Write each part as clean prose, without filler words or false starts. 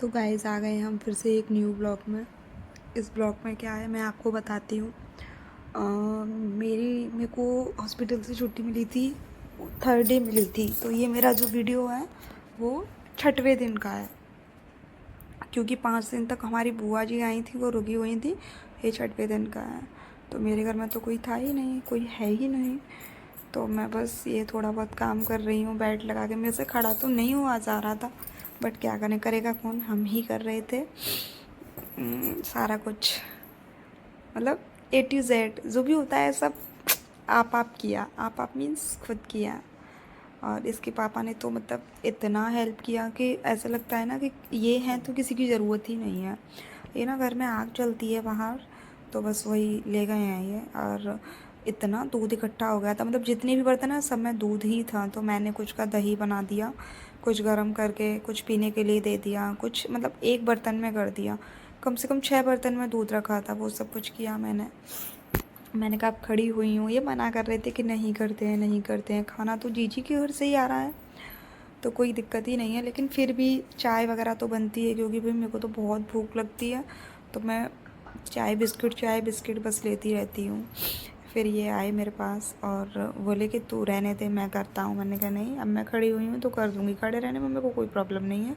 तो गाइस आ गए हम फिर से एक न्यू ब्लॉग में। इस ब्लॉग में क्या है मैं आपको बताती हूँ। मेरे को हॉस्पिटल से छुट्टी मिली थी, थर्ड डे मिली थी। तो ये मेरा जो वीडियो है वो छठवें दिन का है, क्योंकि 5 दिन तक हमारी बुआ जी आई थी, वो रुकी हुई थी। ये छठवें दिन का है। तो मेरे घर में तो कोई था ही नहीं, कोई है ही नहीं। तो मैं बस ये थोड़ा बहुत काम कर रही हूँ बेड लगा के। मेरे से खड़ा तो नहीं हुआ जा रहा था, बट क्या करने, करेगा कौन, हम ही कर रहे थे सारा कुछ। मतलब A to Z जो भी होता है सब आप किया। आप मीन्स खुद किया। और इसके पापा ने तो मतलब इतना हेल्प किया कि ऐसा लगता है ना कि ये हैं तो किसी की ज़रूरत ही नहीं है। ये ना घर में आग चलती है बाहर, तो बस वही ले गए हैं ये। और इतना दूध इकट्ठा हो गया था, मतलब जितने भी बर्तन है सब में दूध ही था। तो मैंने कुछ का दही बना दिया, कुछ गर्म करके कुछ पीने के लिए दे दिया, कुछ मतलब एक बर्तन में कर दिया। कम से कम 6 बर्तन में दूध रखा था, वो सब कुछ किया मैंने कहा अब खड़ी हुई हूँ। ये मना कर रहे थे कि नहीं करते हैं नहीं करते हैं, खाना तो जीजी के घर से ही आ रहा है तो कोई दिक्कत ही नहीं है। लेकिन फिर भी चाय वगैरह तो बनती है, क्योंकि भाई मेरे को तो बहुत भूख लगती है। तो मैं चाय बिस्किट बस लेती रहती हूँ। फिर ये आए मेरे पास और बोले कि तू रहने दे, मैं करता हूँ। मैंने कहा नहीं, अब मैं खड़ी हुई हूँ तो कर दूँगी, खड़े रहने में मेरे को कोई प्रॉब्लम नहीं है।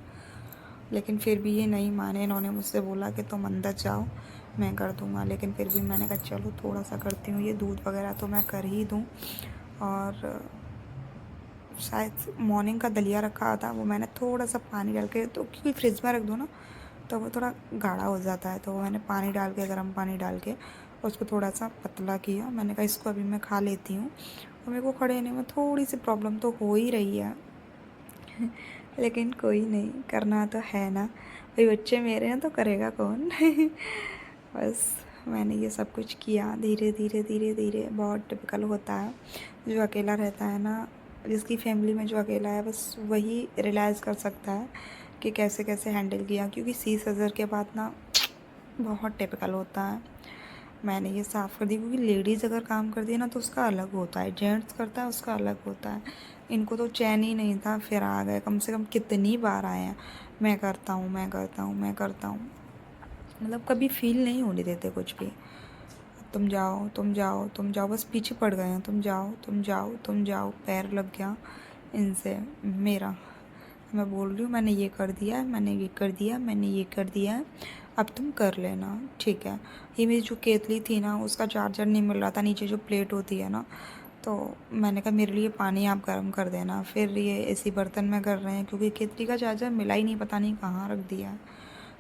लेकिन फिर भी ये नहीं माने। इन्होंने मुझसे बोला कि तुम अंदर जाओ, मैं कर दूँगा। लेकिन फिर भी मैंने कहा चलो थोड़ा सा करती हूँ। ये दूध वगैरह तो मैं कर ही दूँ। और शायद मॉर्निंग का दलिया रखा था, वो मैंने थोड़ा सा पानी डाल के, तो क्योंकि फ्रिज में रख दो ना तो वो थोड़ा गाढ़ा हो जाता है, तो वो मैंने पानी डाल के, गर्म पानी डाल के उसको थोड़ा सा पतला किया। मैंने कहा इसको अभी मैं खा लेती हूँ। और मेरे को खड़े होने में थोड़ी सी प्रॉब्लम तो हो ही रही है लेकिन कोई नहीं, करना तो है ना भाई, बच्चे मेरे हैं तो करेगा कौन बस मैंने ये सब कुछ किया धीरे धीरे धीरे धीरे। बहुत टिपिकल होता है, जो अकेला रहता है ना, जिसकी फैमिली में जो अकेला है बस वही रियलाइज़ कर सकता है कि कैसे कैसे हैंडल किया। क्योंकि C-सेज़र के बाद ना बहुत टिपिकल होता है। मैंने ये साफ़ कर दी, क्योंकि लेडीज़ अगर काम करती है ना तो उसका अलग होता है, जेंट्स करता है उसका अलग होता है। इनको तो चैन ही नहीं था, फिर आ गए। कम से कम कितनी बार आए हैं, मैं करता हूँ मैं करता हूँ मैं करता हूँ। मतलब कभी फील नहीं होने देते कुछ भी। तुम जाओ तुम जाओ तुम जाओ, बस पीछे पड़ गए हैं। तुम जाओ तुम जाओ तुम जाओ, पैर लग गया इनसे मेरा। मैं बोल रही हूँ मैंने ये कर दिया है, मैंने ये कर दिया, मैंने ये कर दिया है, अब तुम कर लेना, ठीक है। ये मेरी जो केतली थी ना, उसका चार्जर नहीं मिल रहा था, नीचे जो प्लेट होती है ना, तो मैंने कहा मेरे लिए पानी आप गर्म कर देना। फिर ये इसी बर्तन में कर रहे हैं, क्योंकि केतली का चार्जर मिला ही नहीं, पता नहीं कहाँ रख दिया है।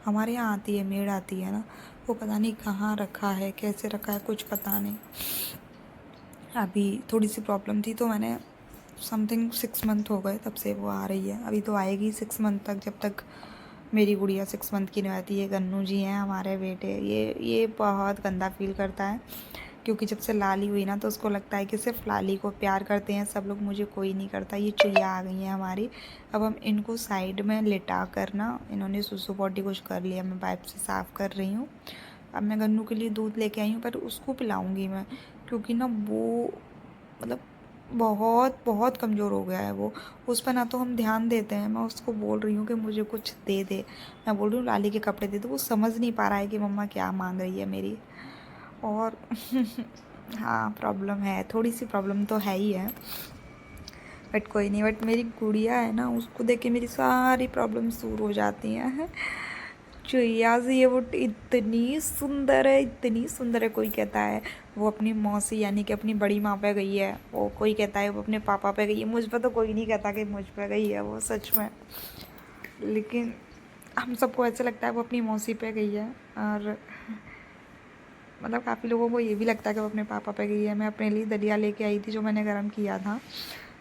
हमारे यहाँ आती है, मेड आती है ना, वो पता नहीं कहाँ रखा है, कैसे रखा है, कुछ पता नहीं। अभी थोड़ी सी प्रॉब्लम थी, तो मैंने समथिंग 6 मंथ हो गए तब से वो आ रही है। अभी तो आएगी 6 मंथ तक, जब तक मेरी गुड़िया 6 मंथ की नहीं आती। ये गन्नू जी हैं हमारे बेटे, ये बहुत गंदा फील करता है, क्योंकि जब से लाली हुई ना तो उसको लगता है कि सिर्फ लाली को प्यार करते हैं सब लोग, मुझे कोई नहीं करता। ये चुईया आ गई हैं हमारी। अब हम इनको साइड में लिटा कर ना, इन्होंने सुसु पॉटी कुछ कर लिया, मैं पाइप से साफ़ कर रही हूँ। अब मैं गन्नू के लिए दूध लेके आई हूँ, पर उसको पिलाऊंगी मैं, क्योंकि ना वो मतलब बहुत बहुत कमज़ोर हो गया है वो। उस पर ना तो हम ध्यान देते हैं। मैं उसको बोल रही हूँ कि मुझे कुछ दे दे, मैं बोल रही हूँ लाली के कपड़े दे दे, वो समझ नहीं पा रहा है कि मम्मा क्या मांग रही है मेरी। और हाँ प्रॉब्लम है, थोड़ी सी प्रॉब्लम तो है ही है, बट कोई नहीं। बट मेरी गुड़िया है ना, उसको देख के मेरी सारी प्रॉब्लम्स दूर हो जाती हैं चुईया से। ये वो इतनी सुंदर है, इतनी सुंदर है। कोई कहता है वो अपनी मौसी यानी कि अपनी बड़ी माँ पे गई है, वो कोई कहता है वो अपने पापा पे गई है। मुझ पर तो कोई नहीं कहता कि मुझ पे गई है वो, सच में। लेकिन हम सबको ऐसा लगता है वो अपनी मौसी पे गई है। और मतलब काफ़ी लोगों को ये भी लगता है कि वो अपने पापा पे गई है। मैं अपने लिए दलिया लेके आई थी जो मैंने गर्म किया था,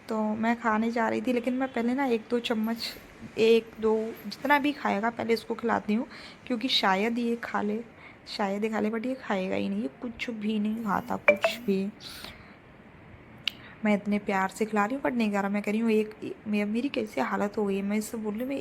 तो मैं खाने जा रही थी। लेकिन मैं पहले ना 1-2 चम्मच, 1-2 जितना भी खाएगा पहले इसको खिलाती हूँ, क्योंकि शायद ये खा ले, शायद ये खा ले, बट ये खाएगा ही नहीं, ये कुछ भी नहीं खाता कुछ भी। मैं इतने प्यार से खिला रही हूँ बट नहीं खा रहा। मैं कह रही हूँ एक मेरी कैसी हालत हो गई है, मैं इससे बोल रही हूँ मैं